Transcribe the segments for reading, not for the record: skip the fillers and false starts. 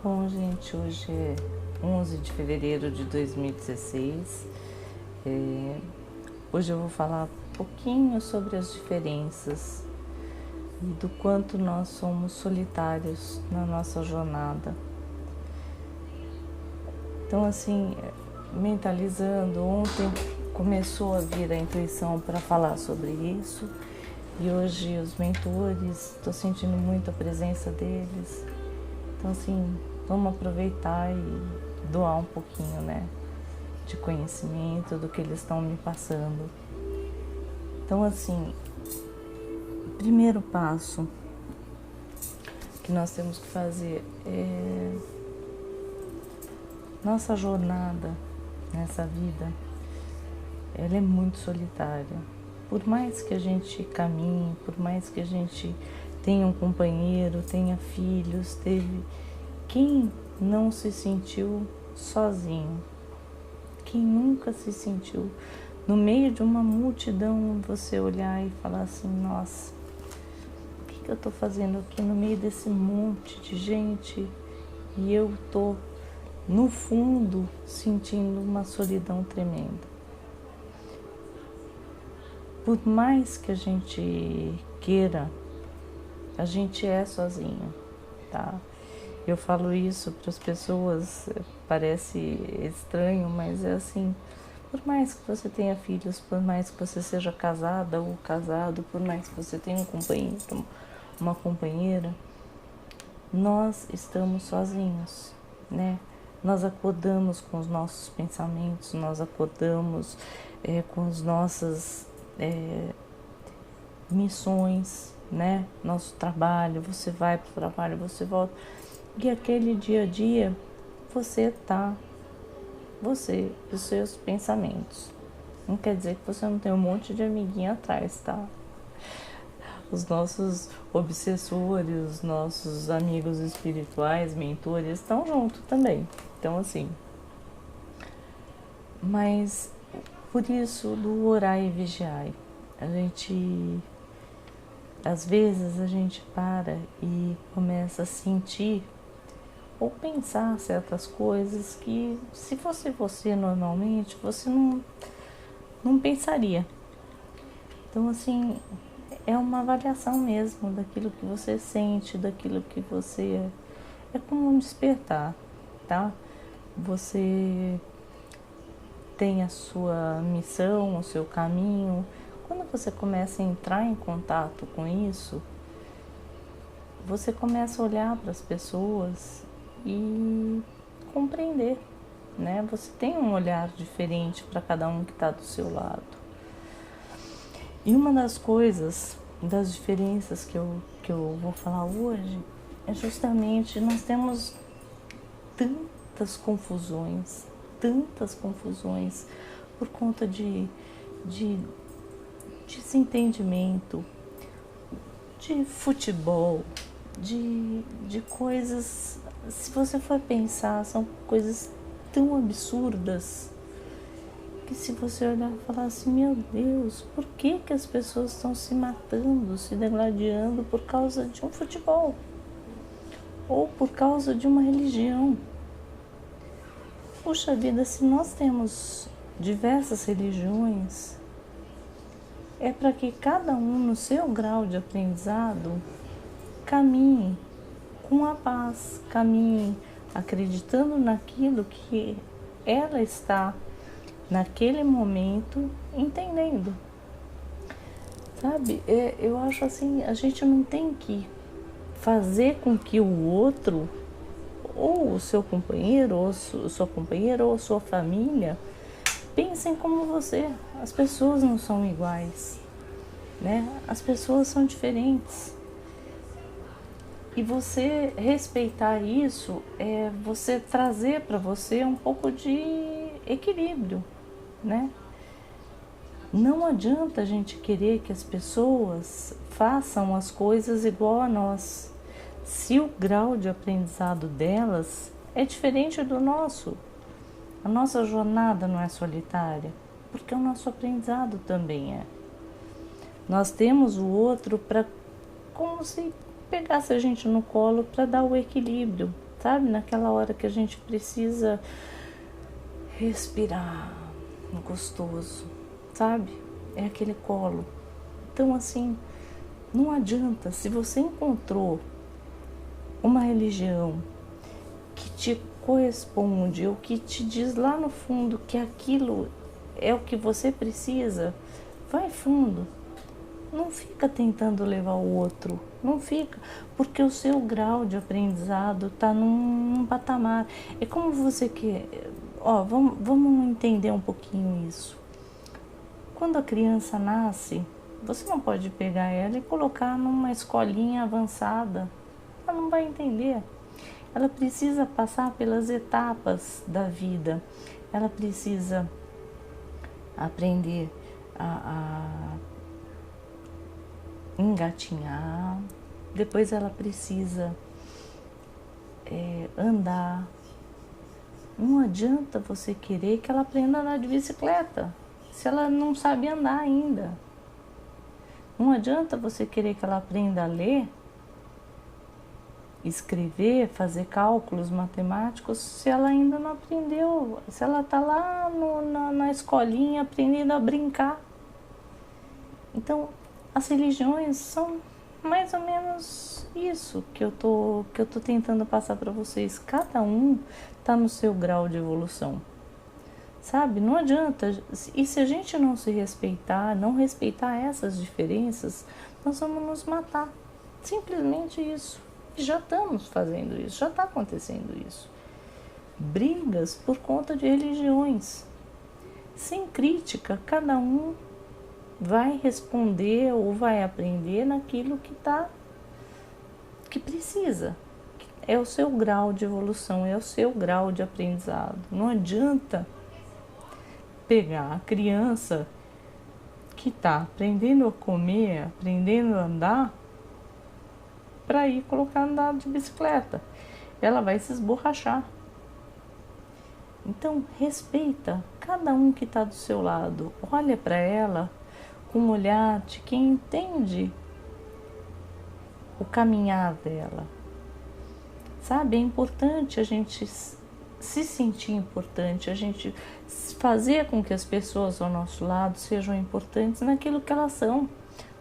Bom, gente, hoje é 11 de fevereiro de 2016. Hoje eu vou falar um pouquinho sobre as diferenças e do quanto nós somos solitários na nossa jornada. Então, assim, mentalizando, ontem começou a vir a intuição para falar sobre isso e hoje os mentores, estou sentindo muito a presença deles. Então, assim, vamos aproveitar e doar um pouquinho, né, de conhecimento do que eles estão me passando. Então, assim, o primeiro passo que nós temos que fazer é nossa jornada nessa vida, ela é muito solitária. Por mais que a gente caminhe, por mais que a gente tenha um companheiro, tenha filhos, quem não se sentiu sozinho? Quem nunca se sentiu no meio de uma multidão, você olhar e falar assim, nossa, o que eu estou fazendo aqui no meio desse monte de gente e eu estou no fundo sentindo uma solidão tremenda. Por mais que a gente queira, a gente é sozinho, tá? Eu falo isso para as pessoas, parece estranho, mas é assim, por mais que você tenha filhos, por mais que você seja casada ou casado, por mais que você tenha um companheiro, uma companheira, nós estamos sozinhos, né? Nós acordamos com os nossos pensamentos, nós acordamos com as nossas missões, né? Nosso trabalho, você vai para o trabalho, você volta. E aquele dia a dia, você e os seus pensamentos. Não quer dizer que você não tem um monte de amiguinho atrás, tá? Os nossos obsessores, os nossos amigos espirituais, mentores, estão junto também. Então, assim, mas por isso do orar e vigiar, às vezes a gente para e começa a sentir ou pensar certas coisas que, se fosse você normalmente, você não pensaria. Então, assim, é uma avaliação mesmo daquilo que você sente, daquilo que você... É como um despertar, tá? Você tem a sua missão, o seu caminho. Quando você começa a entrar em contato com isso, você começa a olhar para as pessoas e compreender, né? Você tem um olhar diferente para cada um que está do seu lado. E uma das coisas, das diferenças que eu vou falar hoje, é justamente nós temos tantas confusões por conta de desentendimento, de futebol, de coisas, se você for pensar, são coisas tão absurdas que se você olhar e falar assim, meu Deus, por que as pessoas estão se matando, se degladiando por causa de um futebol? Ou por causa de uma religião? Puxa vida, se nós temos diversas religiões, é para que cada um, no seu grau de aprendizado, caminhe com a paz, caminhe acreditando naquilo que ela está, naquele momento, entendendo. Sabe, eu acho assim, a gente não tem que fazer com que o outro, ou o seu companheiro, ou sua companheira, ou a sua família, pensem como você. As pessoas não são iguais, né? As pessoas são diferentes. E você respeitar isso é você trazer para você um pouco de equilíbrio, né? Não adianta a gente querer que as pessoas façam as coisas igual a nós, se o grau de aprendizado delas é diferente do nosso. A nossa jornada não é solitária, porque o nosso aprendizado também é. Nós temos o outro para, como se pegasse a gente no colo para dar o equilíbrio, sabe? Naquela hora que a gente precisa respirar gostoso, sabe? É aquele colo. Então, assim, não adianta, se você encontrou uma religião que te corresponde ou que te diz lá no fundo que aquilo é o que você precisa, vai fundo. Não fica tentando levar o outro, não fica, porque o seu grau de aprendizado está num patamar. É como você quer, ó, vamos entender um pouquinho isso. Quando a criança nasce, você não pode pegar ela e colocar numa escolinha avançada, ela não vai entender. Ela precisa passar pelas etapas da vida, ela precisa aprender a engatinhar, depois ela precisa andar. Não adianta você querer que ela aprenda a andar de bicicleta, se ela não sabe andar ainda. Não adianta você querer que ela aprenda a ler, escrever, fazer cálculos matemáticos, se ela ainda não aprendeu, se ela está lá na escolinha aprendendo a brincar. Então, as religiões são mais ou menos isso que eu tô tentando passar para vocês. Cada um está no seu grau de evolução, sabe? Não adianta. E se a gente não se respeitar, não respeitar essas diferenças, nós vamos nos matar. Simplesmente isso. E já estamos fazendo isso, já está acontecendo isso. Brigas por conta de religiões. Sem crítica, cada um vai responder ou vai aprender naquilo que precisa. É o seu grau de evolução, é o seu grau de aprendizado. Não adianta pegar a criança que está aprendendo a comer, aprendendo a andar, para ir colocar andar de bicicleta. Ela vai se esborrachar. Então, respeita cada um que está do seu lado. Olha para ela com um olhar de quem entende o caminhar dela. Sabe, é importante a gente se sentir importante, a gente fazer com que as pessoas ao nosso lado sejam importantes naquilo que elas são,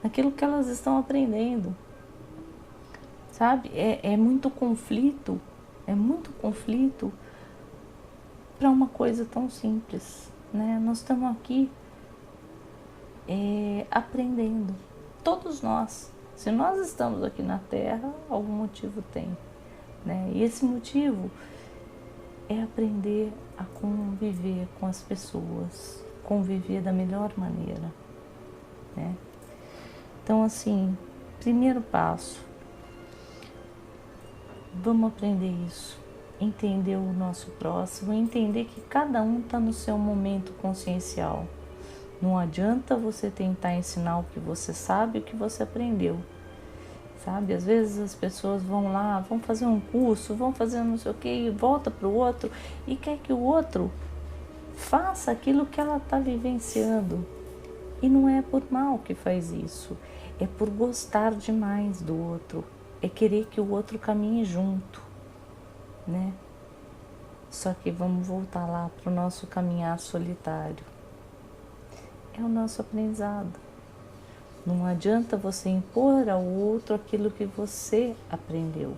naquilo que elas estão aprendendo. Sabe, é muito conflito para uma coisa tão simples, né? Nós estamos aqui aprendendo, todos nós. Se nós estamos aqui na Terra, algum motivo tem, né? E esse motivo é aprender a conviver com as pessoas, conviver da melhor maneira, né? Então, assim, primeiro passo, vamos aprender isso, entender o nosso próximo, entender que cada um está no seu momento consciencial. Não adianta você tentar ensinar o que você sabe, o que você aprendeu, sabe? Às vezes as pessoas vão lá, vão fazer um curso, vão fazer não sei o que, e volta para o outro e quer que o outro faça aquilo que ela está vivenciando. E não é por mal que faz isso, é por gostar demais do outro, é querer que o outro caminhe junto, né? Só que vamos voltar lá para o nosso caminhar solitário. É o nosso aprendizado. Não adianta você impor ao outro aquilo que você aprendeu.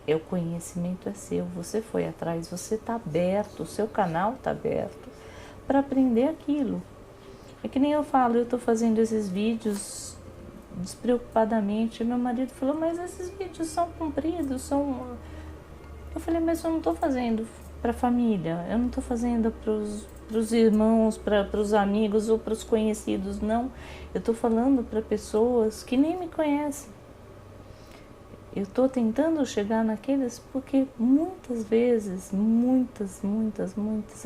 O conhecimento é seu, você foi atrás, você está aberto, o seu canal está aberto para aprender aquilo. É que nem eu falo, eu estou fazendo esses vídeos despreocupadamente. Meu marido falou, mas esses vídeos são compridos, são... Eu falei, mas eu não estou fazendo para a família, eu não estou fazendo para os irmãos, para os amigos ou para os conhecidos, não. Eu estou falando para pessoas que nem me conhecem. Eu estou tentando chegar naqueles porque muitas vezes, muitas,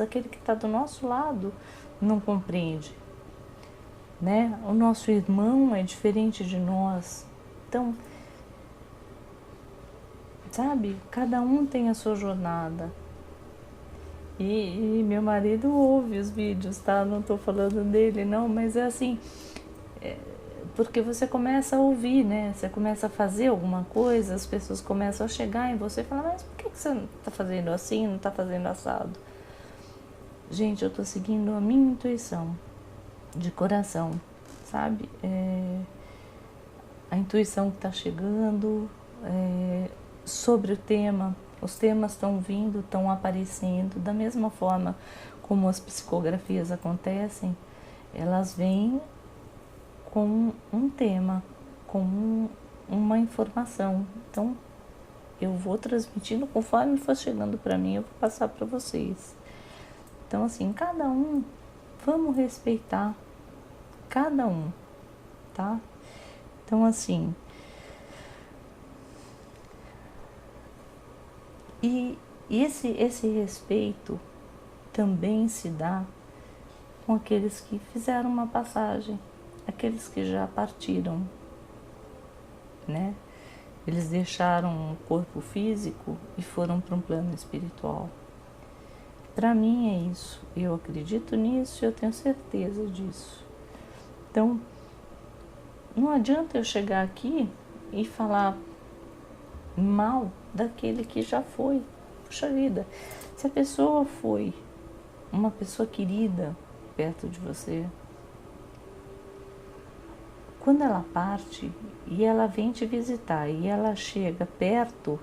aquele que está do nosso lado não compreende, né? O nosso irmão é diferente de nós. Então, sabe, cada um tem a sua jornada. E meu marido ouve os vídeos, tá? Não tô falando dele, não, mas é assim, porque você começa a ouvir, né? Você começa a fazer alguma coisa, as pessoas começam a chegar em você e falar, mas por que você não está fazendo assim, não está fazendo assado? Gente, eu estou seguindo a minha intuição, de coração, sabe? A intuição que está chegando, sobre o tema, os temas estão vindo, estão aparecendo, da mesma forma como as psicografias acontecem, elas vêm com um tema, com uma informação. Então, eu vou transmitindo conforme for chegando para mim, eu vou passar para vocês. Então, assim, cada um, vamos respeitar cada um, tá? Então, assim, e esse respeito também se dá com aqueles que fizeram uma passagem, aqueles que já partiram, né? Eles deixaram um corpo físico e foram para um plano espiritual. Para mim é isso, eu acredito nisso e eu tenho certeza disso. Então, não adianta eu chegar aqui e falar mal daquele que já foi. Puxa vida, se a pessoa foi uma pessoa querida perto de você, quando ela parte e ela vem te visitar e ela chega perto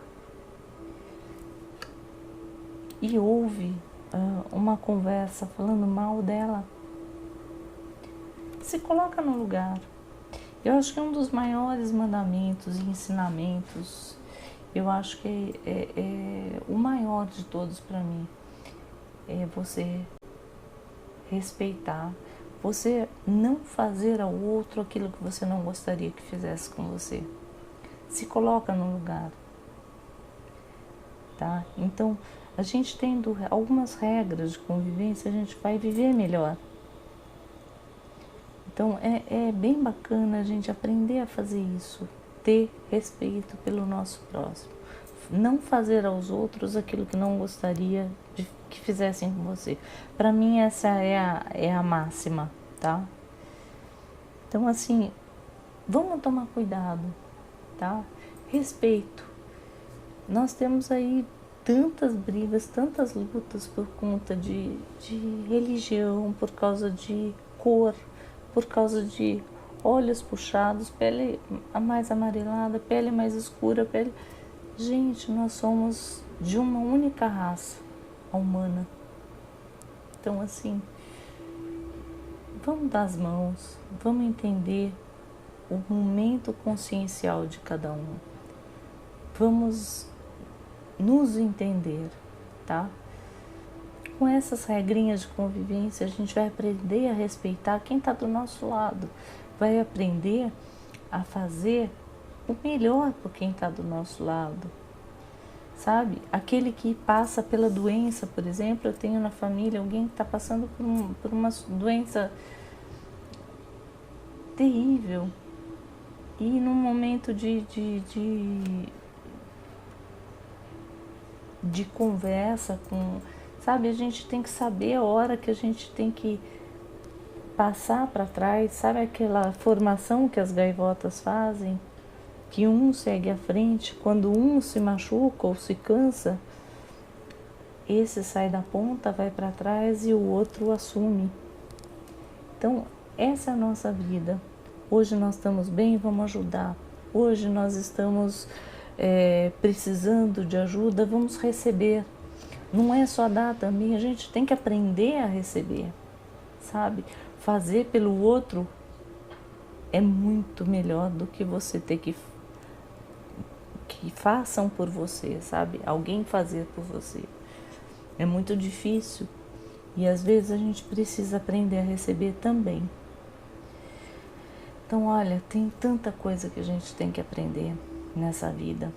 e ouve uma conversa falando mal dela, se coloca no lugar. Eu acho que um dos maiores mandamentos e ensinamentos, eu acho que é o maior de todos para mim, é você respeitar, você não fazer ao outro aquilo que você não gostaria que fizesse com você. Se coloca no lugar, tá? Então, a gente tendo algumas regras de convivência, a gente vai viver melhor. Então, é bem bacana a gente aprender a fazer isso, ter respeito pelo nosso próximo. Não fazer aos outros aquilo que não gostaria que fizessem com você. Para mim, essa é a máxima, tá? Então, assim, vamos tomar cuidado, tá? Respeito. Nós temos aí tantas brigas, tantas lutas por conta de religião, por causa de cor, por causa de olhos puxados, pele mais amarelada, pele mais escura, pele... Gente, nós somos de uma única raça, a humana. Então, assim, vamos dar as mãos, vamos entender o momento consciencial de cada um. Vamos nos entender, tá? Com essas regrinhas de convivência, a gente vai aprender a respeitar quem está do nosso lado, vai aprender a fazer o melhor por quem está do nosso lado, sabe? Aquele que passa pela doença, por exemplo, eu tenho na família alguém que está passando por uma doença terrível e num momento de conversa com, sabe? A gente tem que saber a hora que a gente tem que passar para trás, sabe aquela formação que as gaivotas fazem? Que um segue à frente, quando um se machuca ou se cansa, esse sai da ponta, vai para trás e o outro assume. Então, essa é a nossa vida. Hoje nós estamos bem, vamos ajudar. Hoje nós estamos precisando de ajuda, vamos receber. Não é só dar também, a gente tem que aprender a receber, sabe? Fazer pelo outro é muito melhor do que você ter que façam por você, sabe? Alguém fazer por você. É muito difícil e às vezes a gente precisa aprender a receber também. Então, olha, tem tanta coisa que a gente tem que aprender nessa vida.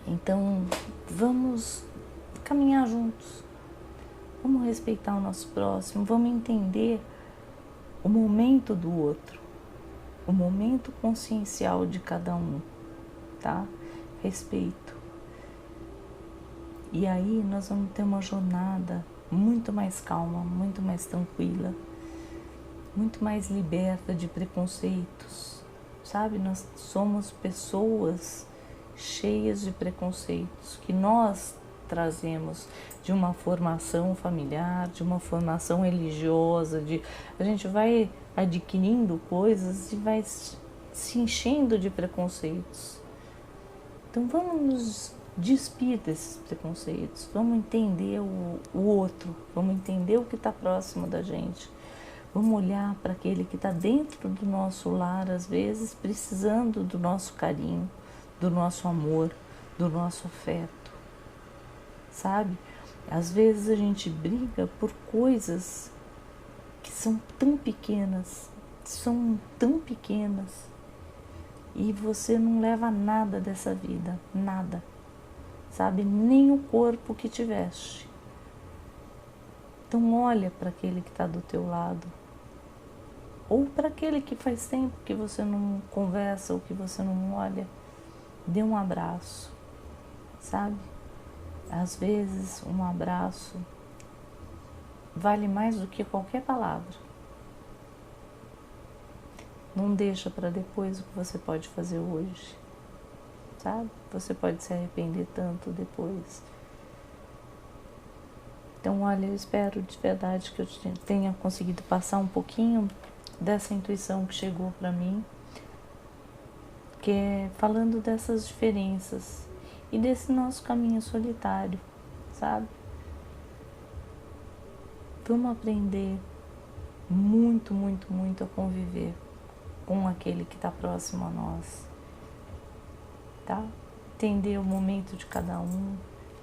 Então, vamos caminhar juntos. Vamos respeitar o nosso próximo, vamos entender o momento do outro, o momento consciencial de cada um, tá? Respeito. E aí nós vamos ter uma jornada muito mais calma, muito mais tranquila. muito mais liberta de preconceitos, sabe? Nós somos pessoas cheias de preconceitos que nós trazemos de uma formação familiar, de uma formação religiosa, a gente vai adquirindo coisas e vai se enchendo de preconceitos. Então vamos nos despir desses preconceitos, vamos entender o outro, vamos entender o que está próximo da gente, vamos olhar para aquele que está dentro do nosso lar, às vezes precisando do nosso carinho, do nosso amor, do nosso afeto, sabe? Às vezes a gente briga por coisas que são tão pequenas, e você não leva nada dessa vida, nada, sabe? Nem o corpo que tiveste. Então olha para aquele que está do teu lado, ou para aquele que faz tempo que você não conversa ou que você não olha, dê um abraço, sabe? Às vezes um abraço vale mais do que qualquer palavra. Não deixa para depois o que você pode fazer hoje, sabe? Você pode se arrepender tanto depois. Então, olha, eu espero de verdade que eu tenha conseguido passar um pouquinho dessa intuição que chegou para mim, que é falando dessas diferenças e desse nosso caminho solitário, sabe? Vamos aprender muito, muito, muito a conviver com aquele que está próximo a nós, tá? Entender o momento de cada um,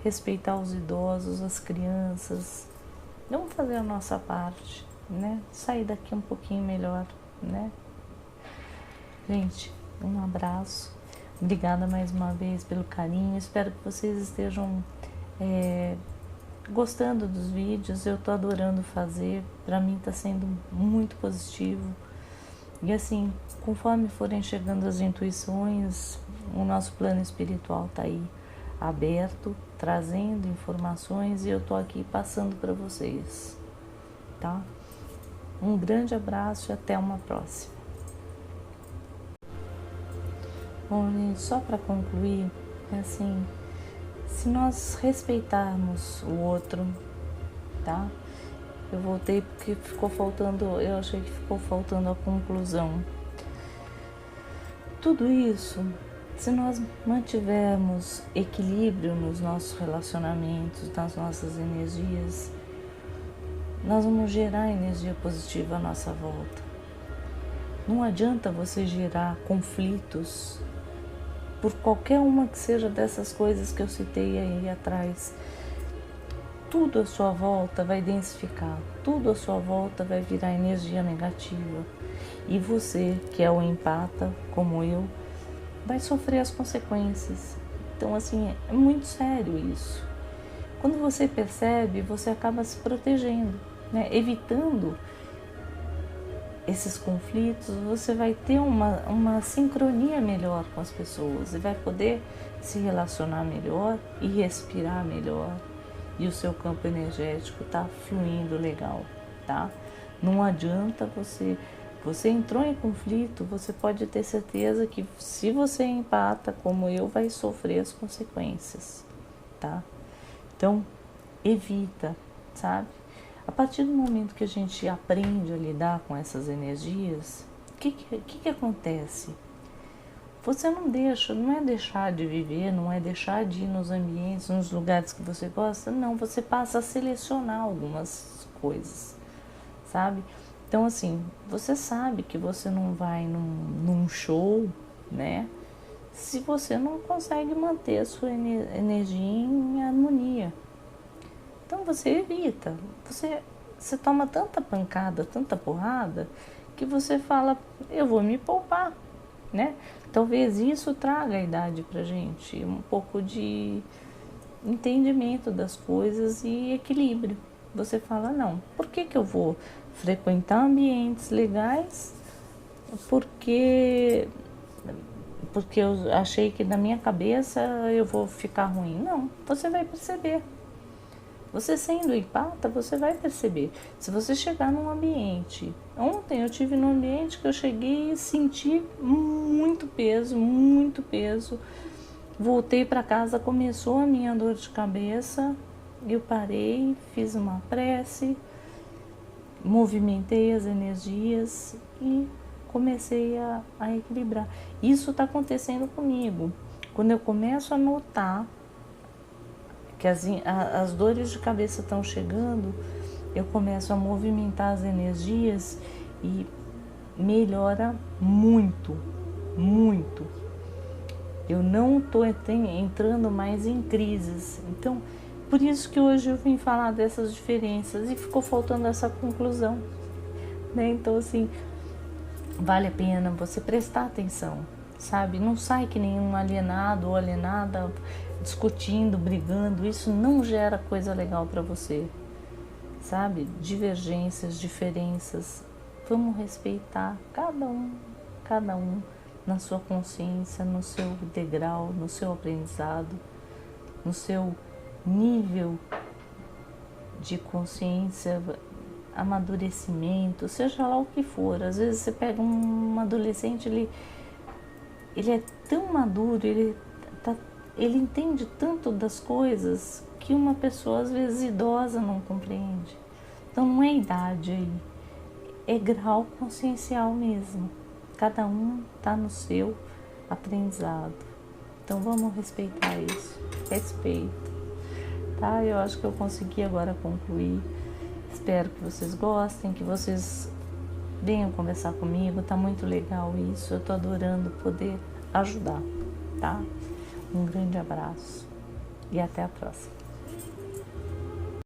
respeitar os idosos, as crianças, vamos fazer a nossa parte, né? Sair daqui um pouquinho melhor, né? Gente, um abraço, obrigada mais uma vez pelo carinho, espero que vocês estejam gostando dos vídeos, eu tô adorando fazer, para mim tá sendo muito positivo. E assim, conforme forem chegando as intuições, o nosso plano espiritual tá aí aberto, trazendo informações e eu tô aqui passando para vocês, tá? Um grande abraço e até uma próxima. Bom, gente, só para concluir, é assim, se nós respeitarmos o outro, tá? Eu voltei porque eu achei que ficou faltando a conclusão. Tudo isso, se nós mantivermos equilíbrio nos nossos relacionamentos, nas nossas energias, nós vamos gerar energia positiva à nossa volta. Não adianta você gerar conflitos por qualquer uma que seja dessas coisas que eu citei aí atrás. Tudo à sua volta vai densificar, tudo à sua volta vai virar energia negativa. E você, que é o empata, como eu, vai sofrer as consequências. Então, assim, é muito sério isso. Quando você percebe, você acaba se protegendo, né? Evitando esses conflitos, você vai ter uma sincronia melhor com as pessoas e vai poder se relacionar melhor e respirar melhor. E o seu campo energético está fluindo legal, tá? Não adianta você entrou em conflito, você pode ter certeza que se você empata, como eu, vai sofrer as consequências, tá? Então, evita, sabe? A partir do momento que a gente aprende a lidar com essas energias, o que acontece? Você não é deixar de viver, não é deixar de ir nos ambientes, nos lugares que você gosta, não, você passa a selecionar algumas coisas, sabe? Então, assim, você sabe que você não vai num show, né? Se você não consegue manter a sua energia em harmonia. Então, você evita. Você toma tanta pancada, tanta porrada, que você fala, eu vou me poupar, né? Talvez isso traga a idade pra gente, um pouco de entendimento das coisas e equilíbrio. Você fala, não, por que eu vou frequentar ambientes legais? Porque eu achei que na minha cabeça eu vou ficar ruim. Não, você vai perceber. Você sendo empata, você vai perceber. Se você chegar num ambiente... Ontem eu tive num ambiente que eu cheguei e senti muito peso, muito peso. Voltei para casa, começou a minha dor de cabeça. Eu parei, fiz uma prece, movimentei as energias e comecei a equilibrar. Isso está acontecendo comigo. Quando eu começo a notar que as dores de cabeça estão chegando, eu começo a movimentar as energias e melhora muito, muito. Eu não estou entrando mais em crises. Então, por isso que hoje eu vim falar dessas diferenças e ficou faltando essa conclusão, né? Então, assim, vale a pena você prestar atenção, sabe? Não sai que nenhum alienado ou alienada discutindo, brigando. Isso não gera coisa legal para você, sabe? Divergências, diferenças. Vamos respeitar cada um na sua consciência, no seu degrau, no seu aprendizado, no seu nível de consciência, amadurecimento, seja lá o que for. Às vezes você pega um adolescente, ele é tão maduro, ele entende tanto das coisas que uma pessoa, às vezes idosa, não compreende. Então não é idade aí, é grau consciencial mesmo. Cada um está no seu aprendizado. Então vamos respeitar isso. Respeito. Tá? Eu acho que eu consegui agora concluir. Espero que vocês gostem, que vocês venham conversar comigo. Tá muito legal isso. Eu tô adorando poder ajudar, tá? Um grande abraço e até a próxima.